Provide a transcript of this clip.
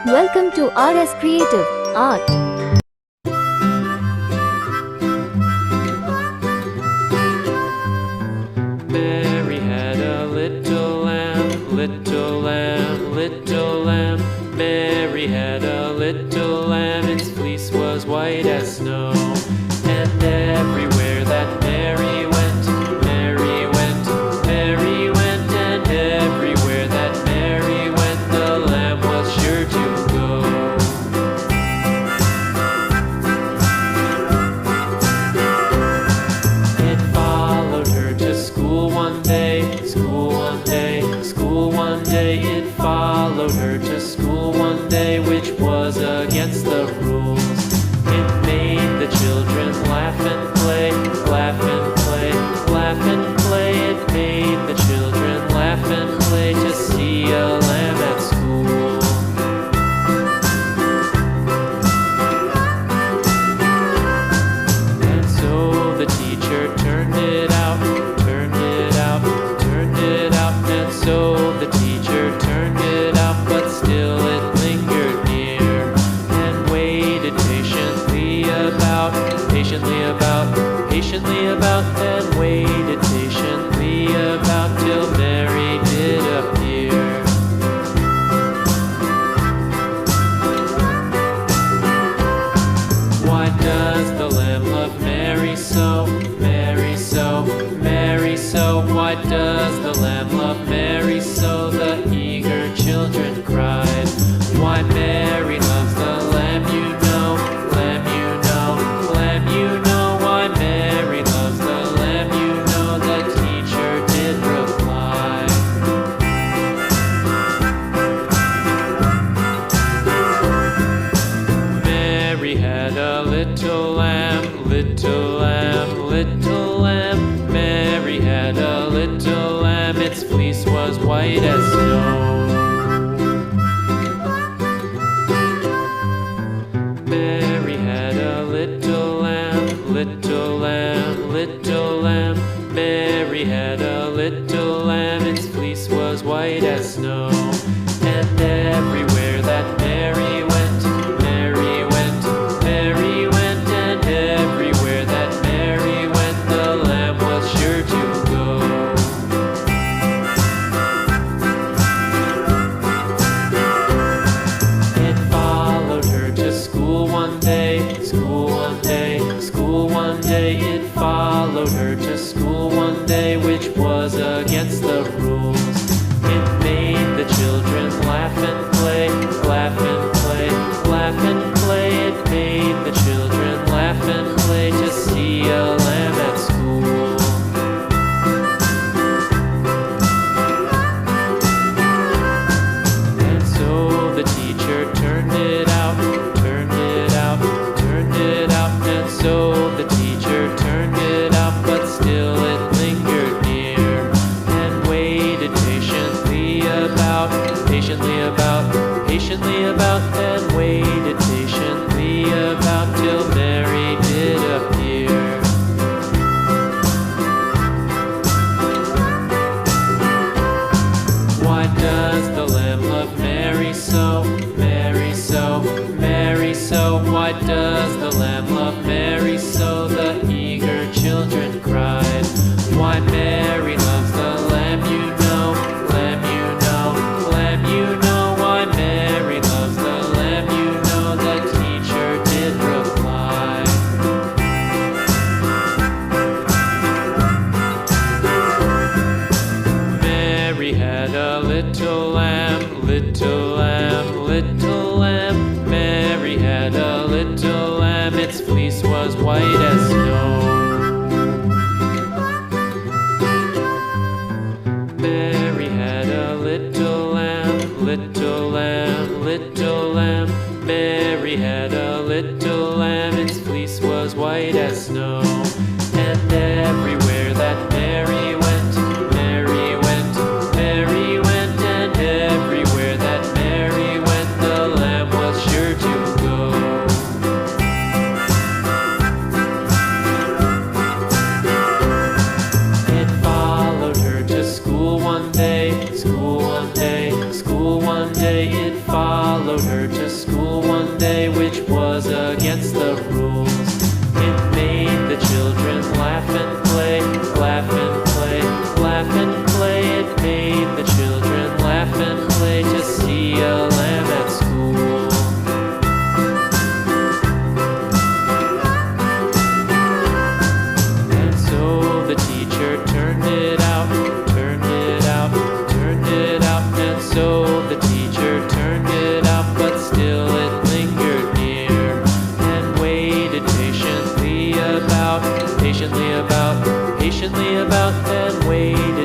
Welcome to RS Creative Art. Mary had a little lamb, little lamb, little lamb. Mary had a little lamb, its fleece was white as snow. And everywhere that Mary went, Mary went, Mary went. And everywhere that Mary went, the lamb was sure to go. It followed her to school one day, school one day, school one day. It followed her to school one day, which was against the rules. It made the children laugh and play, laugh and play, laugh and play. It made the children laugh and play to see a lamb at school. And so the teacher turned it out, turned it out, turned it out. And so the teacher turned it out, but still it lingered near and waited patiently about, patiently about, patiently about, and waited patiently about till Mary did appear. Why does the lamb love Mary so, Mary so, Mary so? Why does the lamb love Mary so? The eager children cried. Why Mary loves the lamb, you know, lamb, you know, lamb, you know. Why Mary loves the lamb, you know, the teacher did reply. Mary had a little lamb, little lamb, little lamb. Mary had a little lamb, its fleece was white as snow. Mary had a little lamb, little lamb, little lamb. Mary had a little lamb, its fleece was white as snow. And everywhere that Mary went, Mary went, Mary went. And everywhere that Mary went, the lamb was sure to go. It followed her to school one day, school one day, school one day. It followed her to school one day, which was against the rules. It made the children laugh and play, laugh and play, laugh and play. It made the children laugh and play to see a lamb at school. And so the teacher turned it out, turned it out, turned it out. And so the teacher turned it out, but still it lingered near and waited patiently about, patiently about, patiently about, and waited patiently about till Mary did appear. Why does the lamb love Mary so, Mary so, Mary so? Why does the lamb love Mary so? The eager children cried. Why Mary loves the lamb, you know, lamb, you know, lamb, you know. Why Mary loves the lamb, you know, the teacher did reply. Mary had a little lamb, little lamb, little lamb. Mary had a little lamb, its fleece was white as snow. Mary had a little lamb, little lamb, little lamb. Mary had a little lamb, its fleece was white as snow. And everywhere that Mary went, Mary went, Mary went. And everywhere that Mary went, the lamb was sure to go. it followed her to school one day, which was against the rules. It made the children laugh and play, laugh and play, laugh and play. It made the children laugh and play to see a lamb at school. And so the teacher turned it out, turned it out, turned it out. And so the teacher turned it out, but still it lingered near and waited patiently about, patiently about, patiently about, and waited